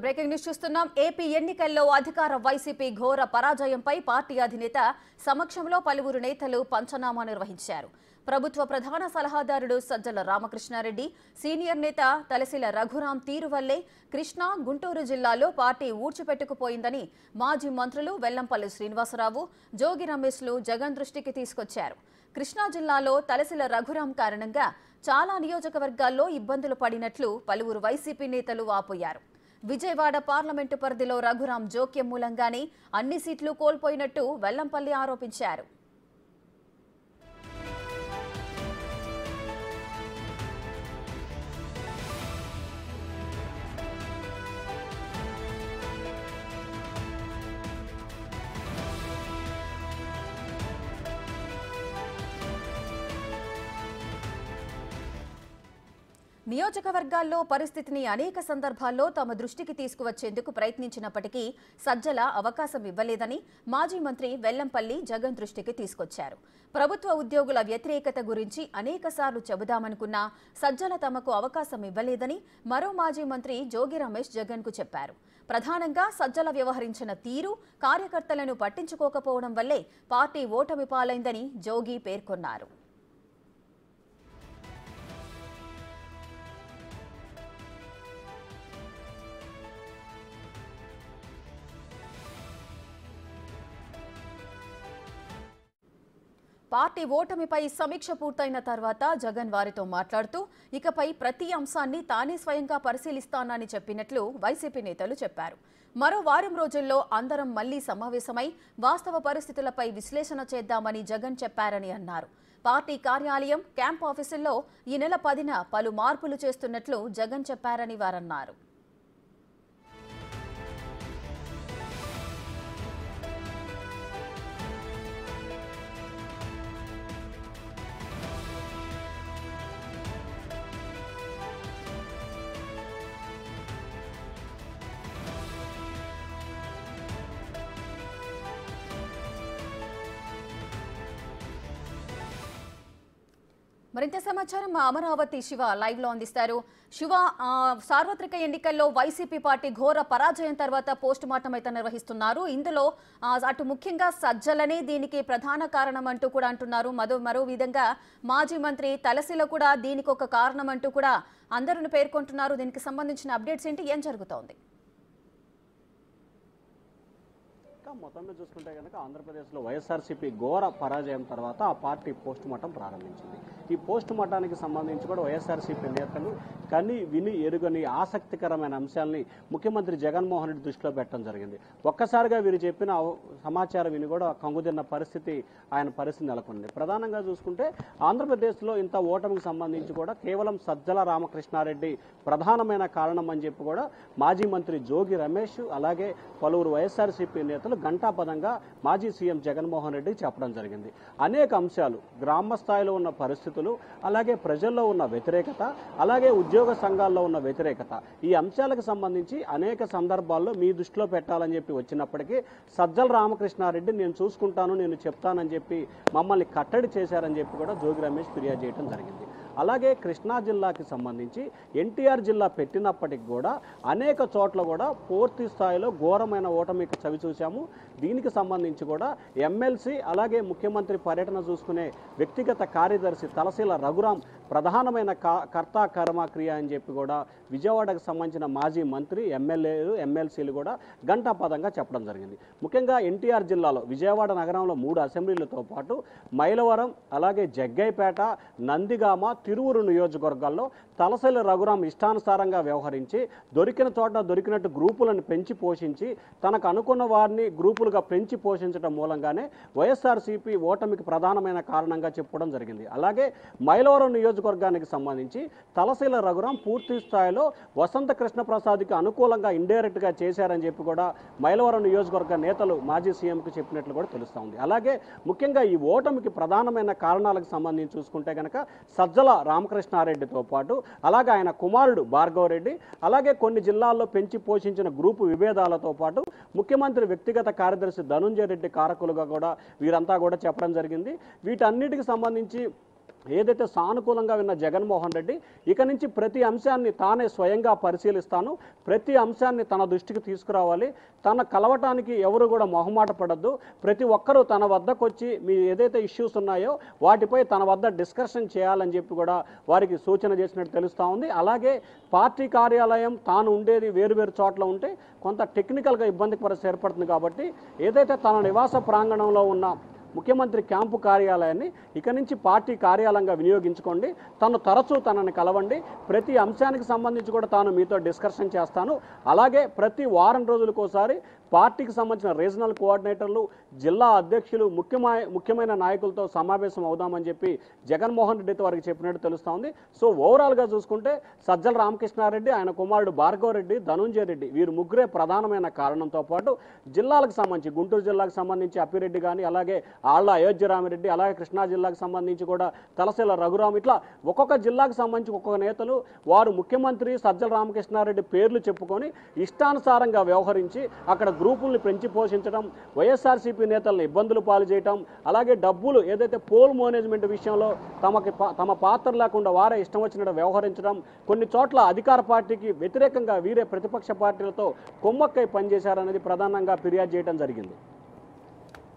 Breaking news చూస్తున్నాం. AP ఎన్నికల్లో అధికార వైసీపీ ఘోర పరాజయంపై పార్టీ అధినేత సమక్షంలో పలువురు నేతలు పంచనామా నిర్వహించారు. ప్రభుత్వ ప్రధాన సలహాదారుడు సజ్జల రామకృష్ణారెడ్డి, సీనియర్ నేత తలసిల రఘురాం తీరు వల్లే కృష్ణా, గుంటూరు జిల్లాలో పార్టీ ఊడ్చిపెట్టుకుపోయిందని మాజీ మంత్రులు వెల్లంపల్లి శ్రీనివాసరావు, జోగి రమేష్లు జగన్ దృష్టికి తీసుకొచ్చారు. కృష్ణా జిల్లాలో తలసిల రఘురాం కారణంగా చాలా నియోజకవర్గాల్లో ఇబ్బందులు పడినట్లు పలువురు వైసీపీ నేతలు వాపోయారు. విజయవాడ పార్లమెంటు పరిధిలో రఘురాం జోక్యం మూలంగానే అన్ని సీట్లు కోల్పోయినట్టు వెల్లంపల్లి ఆరోపించారు. నియోజకవర్గాల్లో పరిస్థితిని అనేక సందర్భాల్లో తమ దృష్టికి తీసుకువచ్చేందుకు ప్రయత్నించినప్పటికీ సజ్జల అవకాశం ఇవ్వలేదని మాజీ మంత్రి వెల్లంపల్లి జగన్ దృష్టికి తీసుకొచ్చారు. ప్రభుత్వ ఉద్యోగుల వ్యతిరేకత గురించి అనేకసార్లు చెబుదామనుకున్నా సజ్జల తమకు అవకాశం ఇవ్వలేదని మరో మాజీ మంత్రి జోగి రమేష్ జగన్కు చెప్పారు. ప్రధానంగా సజ్జల వ్యవహరించిన తీరు, కార్యకర్తలను పట్టించుకోకపోవడం వల్లే పార్టీ ఓటమి పాలైందని జోగి పేర్కొన్నారు. పార్టీ ఓటమిపై సమీక్ష పూర్తయిన తర్వాత జగన్ వారితో మాట్లాడుతూ ఇకపై ప్రతి అంశాన్ని తానే స్వయంగా పరిశీలిస్తానని చెప్పినట్లు వైసీపీ నేతలు చెప్పారు. మరో వారం రోజుల్లో అందరం మళ్లీ సమావేశమై వాస్తవ పరిస్థితులపై విశ్లేషణ చేద్దామని జగన్ చెప్పారని అన్నారు. పార్టీ కార్యాలయం, క్యాంప్ ఆఫీసుల్లో ఈ నెల 10న పలు మార్పులు చేస్తున్నట్లు జగన్ చెప్పారని వారన్నారు. మరింత సమాచారం మా అమరావతి శివ లైవ్ లో అందిస్తారు. శివ, సార్వత్రిక ఎన్నికల్లో వైసీపీ పార్టీ ఘోర పరాజయం తర్వాత పోస్ట్ మార్టం అయితే నిర్వహిస్తున్నారు. ఇందులో అటు ముఖ్యంగా సజ్జలనే దీనికి ప్రధాన కారణం అంటూ కూడా అంటున్నారు. మరో విధంగా మాజీ మంత్రి తలసిల కూడా దీనికి ఒక కారణం అంటూ కూడా అందరూ పేర్కొంటున్నారు. దీనికి సంబంధించిన అప్డేట్స్ ఏంటి, ఏం జరుగుతోంది? మొత్తంలో చూసుకుంటే కనుక ఆంధ్రప్రదేశ్లో వైఎస్ఆర్సీపీ ఘోర పరాజయం తర్వాత ఆ పార్టీ పోస్ట్ మార్టం ప్రారంభించింది. ఈ పోస్ట్ మార్టానికి సంబంధించి కూడా వైఎస్ఆర్సీపీ నేతలు కని విని ఎరుగని ఆసక్తికరమైన అంశాలని ముఖ్యమంత్రి జగన్మోహన్ రెడ్డి దృష్టిలో పెట్టడం జరిగింది. ఒక్కసారిగా వీరు చెప్పిన సమాచారం విని కూడా కంగుతిన్న పరిస్థితి నెలకొంది. ప్రధానంగా చూసుకుంటే ఆంధ్రప్రదేశ్లో ఇంత ఓటమికి సంబంధించి కూడా కేవలం సజ్జల రామకృష్ణారెడ్డి ప్రధానమైన కారణం అని చెప్పి కూడా మాజీ మంత్రి జోగి రమేష్ అలాగే పలువురు వైఎస్ఆర్సీపీ నేతలు ఘంటాపదంగా మాజీ సీఎం జగన్మోహన్ రెడ్డి చెప్పడం జరిగింది. అనేక అంశాలు, గ్రామ స్థాయిలో ఉన్న పరిస్థితులు, అలాగే ప్రజల్లో ఉన్న వ్యతిరేకత, అలాగే ఉద్యోగ సంఘాల్లో ఉన్న వ్యతిరేకత, ఈ అంశాలకు సంబంధించి అనేక సందర్భాల్లో మీ దృష్టిలో పెట్టాలని చెప్పి వచ్చినప్పటికీ సజ్జల రామకృష్ణారెడ్డి నేను చూసుకుంటాను, నేను చెప్తానని చెప్పి మమ్మల్ని కట్టడి చేశారని చెప్పి కూడా జోగి రమేష్ ఫిర్యాదు చేయడం జరిగింది. అలాగే కృష్ణా జిల్లాకి సంబంధించి ఎన్టీఆర్ జిల్లా పెట్టినప్పటికి కూడా అనేక చోట్ల కూడా పూర్తి స్థాయిలో ఘోరమైన ఓటమికి చవి చూశాము. దీనికి సంబంధించి కూడా ఎమ్మెల్సీ అలాగే ముఖ్యమంత్రి పర్యటన చూసుకునే వ్యక్తిగత కార్యదర్శి తలసిల రఘురాం ప్రధానమైన కర్త కర్మ క్రియ అని చెప్పి కూడా విజయవాడకు సంబంధించిన మాజీ మంత్రి, ఎమ్మెల్యేలు, ఎమ్మెల్సీలు కూడా ఘంటాపదంగా చెప్పడం జరిగింది. ముఖ్యంగా ఎన్టీఆర్ జిల్లాలో విజయవాడ నగరంలో 3 అసెంబ్లీలతో పాటు మైలవరం, అలాగే జగ్గైపేట, నందిగామ, తిరువురు నియోజకవర్గాల్లో తలసిల రఘురాం ఇష్టానుసారంగా వ్యవహరించి దొరికిన చోట దొరికినట్టు గ్రూపులను పెంచి పోషించి తనకు అనుకున్న వారిని గ్రూపులుగా పెంచి పోషించడం మూలంగానే వైఎస్ఆర్సీపీ ఓటమికి ప్రధానమైన కారణంగా చెప్పడం జరిగింది. అలాగే మైలవరం నియోజకవర్గానికి సంబంధించి తలసిల రఘురాం పూర్తి స్థాయిలో వసంత కృష్ణప్రసాద్కి అనుకూలంగా ఇండైరెక్ట్గా చేశారని చెప్పి కూడా మైలవరం నియోజకవర్గ నేతలు మాజీ సీఎంకు చెప్పినట్లు కూడా తెలుస్తూ ఉంది. అలాగే ముఖ్యంగా ఈ ఓటమికి ప్రధానమైన కారణాలకు సంబంధించి చూసుకుంటే కనుక సజ్జల రామకృష్ణారెడ్డితో పాటు అలాగే ఆయన కుమారుడు భార్గవరెడ్డి, అలాగే కొన్ని జిల్లాల్లో పెంచి పోషించిన గ్రూపు విభేదాలతో పాటు ముఖ్యమంత్రి వ్యక్తిగత కార్యదర్శి ధనుంజయ రెడ్డి కారకులుగా కూడా వీరంతా కూడా చెప్పడం జరిగింది. వీటన్నిటికి సంబంధించి ఏదైతే సానుకూలంగా విన్న జగన్మోహన్ రెడ్డి ఇక నుంచి ప్రతి అంశాన్ని తానే స్వయంగా పరిశీలిస్తాను, ప్రతి అంశాన్ని తన దృష్టికి తీసుకురావాలి, తన కలవటానికి ఎవరు కూడా మొహమాట పడద్దు, ప్రతి ఒక్కరూ తన వద్దకు వచ్చి మీ ఏదైతే ఇష్యూస్ ఉన్నాయో వాటిపై తన వద్ద డిస్కషన్ చేయాలని చెప్పి కూడా వారికి సూచన చేసినట్టు తెలుస్తూ ఉంది. అలాగే పార్టీ కార్యాలయం తాను ఉండేది వేరు చోట్ల ఉంటే కొంత టెక్నికల్గా ఇబ్బందికి పరిస్థితి ఏర్పడుతుంది కాబట్టి ఏదైతే తన నివాస ప్రాంగణంలో ఉన్న ముఖ్యమంత్రి క్యాంపు కార్యాలయాన్ని ఇక నుంచి పార్టీ కార్యాలయంగా వినియోగించుకోండి, తరచూ తనని కలవండి, ప్రతి అంశానికి సంబంధించి కూడా తాను మీతో డిస్కషన్ చేస్తాను, అలాగే ప్రతి వారం రోజులకోసారి పార్టీకి సంబంధించిన రీజనల్ కోఆర్డినేటర్లు, జిల్లా అధ్యక్షులు, ముఖ్యమైన నాయకులతో సమావేశం అవుదామని చెప్పి జగన్మోహన్ రెడ్డితో వారికి చెప్పినట్టు తెలుస్తూ ఉంది. సో ఓవరాల్గా చూసుకుంటే సజ్జల రామకృష్ణారెడ్డి, ఆయన కుమారుడు భార్గవ రెడ్డి, ధనుంజయ రెడ్డి వీరు ముగ్గురే ప్రధానమైన కారణంతో పాటు జిల్లాలకు సంబంధించి గుంటూరు జిల్లాకు సంబంధించి అప్పిరెడ్డి కానీ, అలాగే ఆళ్ల అయోధ్యరామిరెడ్డి, అలాగే కృష్ణా జిల్లాకు సంబంధించి కూడా తలశీల రఘురామ్, ఇట్లా ఒక్కొక్క జిల్లాకు సంబంధించి ఒక్కొక్క నేతలు వారు ముఖ్యమంత్రి సజ్జల రామకృష్ణారెడ్డి పేర్లు చెప్పుకొని ఇష్టానుసారంగా వ్యవహరించి అక్కడ గ్రూపుల్ని పెంచి పోషించడం, వైఎస్ఆర్సీపీ నేతలను ఇబ్బందులు పాలు చేయటం, అలాగే డబ్బులు ఏదైతే పోల్ మేనేజ్మెంట్ విషయంలో తమ పాత్ర లేకుండా వారే ఇష్టం వచ్చినట్టు వ్యవహరించడం, కొన్ని చోట్ల అధికార పార్టీకి వ్యతిరేకంగా వీరే ప్రతిపక్ష పార్టీలతో కొమ్మక్కై పనిచేశారనేది ప్రధానంగా ఫిర్యాదు చేయడం జరిగింది.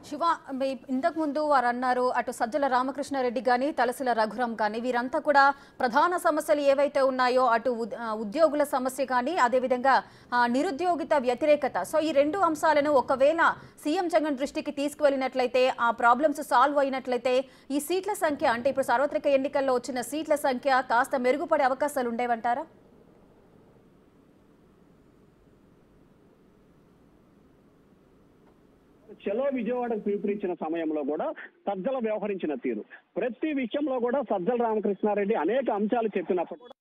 శివ, ఇంతకు ముందు వారు అన్నారు అటు సజ్జల రామకృష్ణారెడ్డి కానీ తలసిల రఘురామ్ కానీ వీరంతా కూడా ప్రధాన సమస్యలు ఏవైతే ఉన్నాయో అటు ఉద్యోగుల సమస్య కానీ అదేవిధంగా నిరుద్యోగిత వ్యతిరేకత, సో ఈ రెండు అంశాలను ఒకవేళ సీఎం జగన్ దృష్టికి తీసుకువెళ్ళినట్లయితే ఆ ప్రాబ్లమ్స్ సాల్వ్ అయినట్లయితే ఈ సీట్ల సంఖ్య అంటే ఇప్పుడు సార్వత్రిక ఎన్నికల్లో వచ్చిన సీట్ల సంఖ్య కాస్త మెరుగుపడే అవకాశాలు ఉండేవంటారా? చలో విజయవాడకు పిలుపునిచ్చిన సమయంలో కూడా సజ్జల వ్యవహరించిన తీరు, ప్రతి విషయంలో కూడా సజ్జల రామకృష్ణారెడ్డి అనేక అంశాలు చెప్పినప్పుడు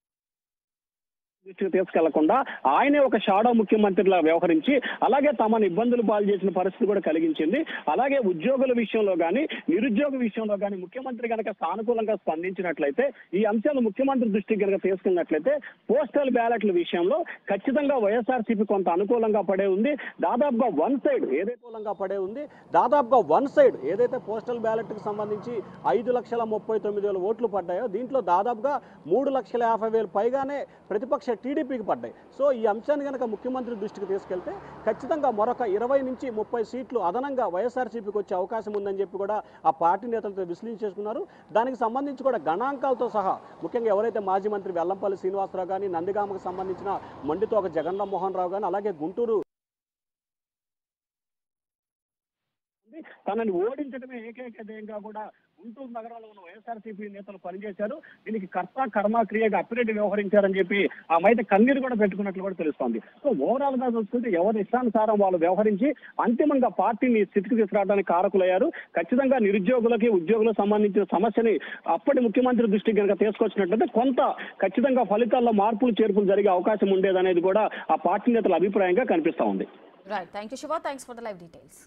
దృష్టికి తీసుకెళ్లకుండా ఆయనే ఒక షాడో ముఖ్యమంత్రిలా వ్యవహరించి అలాగే తమను ఇబ్బందులు పాలు చేసిన పరిస్థితి కూడా కలిగించింది. అలాగే ఉద్యోగుల విషయంలో కానీ నిరుద్యోగ విషయంలో కానీ ముఖ్యమంత్రి కనుక సానుకూలంగా స్పందించినట్లయితే, ఈ అంశాలు ముఖ్యమంత్రి దృష్టికి కనుక తీసుకున్నట్లయితే పోస్టల్ బ్యాలెట్ల విషయంలో ఖచ్చితంగా వైఎస్ఆర్సీపీ కొంత అనుకూలంగా పడే ఉంది. దాదాపుగా వన్ సైడ్ ఏదైతే పోస్టల్ బ్యాలెట్ కి సంబంధించి 5,39,000 ఓట్లు పడ్డాయో దీంట్లో దాదాపుగా 3,50,000 పైగానే ప్రతిపక్ష టీడీపీకి పడ్డాయి. సో ఈ అంశాన్ని కనుక ముఖ్యమంత్రి దృష్టికి తీసుకెళ్తే ఖచ్చితంగా మరొక 20 నుంచి 30 సీట్లు అదనంగా వైఎస్ఆర్సీపీకి వచ్చే అవకాశం ఉందని చెప్పి కూడా ఆ పార్టీ నేతలతో విశ్లేషించుకున్నారు. దానికి సంబంధించి కూడా గణాంకాలతో సహా ముఖ్యంగా ఎవరైతే మాజీ మంత్రి వెల్లంపల్లి శ్రీనివాసరావు కానీ, నందిగామకు సంబంధించిన మండితోక జగన్మోహన్ రావు కానీ, అలాగే గుంటూరు తనని ఓడించడమే ఏకైక ధ్యేయంగా కూడా గుంటూరు నగరంలో ఉన్న వైఎస్ఆర్సీపీ నేతలు పనిచేశారు. దీనికి కర్మ క్రియగా అప్పిరెడ్డి వ్యవహరించారని చెప్పి ఆమె కన్నీరు కూడా పెట్టుకున్నట్లు కూడా తెలుస్తోంది. సో ఓవరాల్ గా చూసుకుంటే ఎవరి ఇష్టానుసారం వాళ్ళు వ్యవహరించి అంతిమంగా పార్టీని స్థితికి తీసుకురావడానికి కారకులయ్యారు. ఖచ్చితంగా నిరుద్యోగులకి ఉద్యోగులకు సంబంధించిన సమస్యని అప్పటి ముఖ్యమంత్రి దృష్టికి కనుక తీసుకొచ్చినట్లయితే కొంత ఖచ్చితంగా ఫలితాల్లో మార్పులు చేర్పులు జరిగే అవకాశం ఉండేదనేది కూడా ఆ పార్టీ నేతల అభిప్రాయంగా కనిపిస్తా ఉంది. Right, thank you Shiva, thanks for the live details.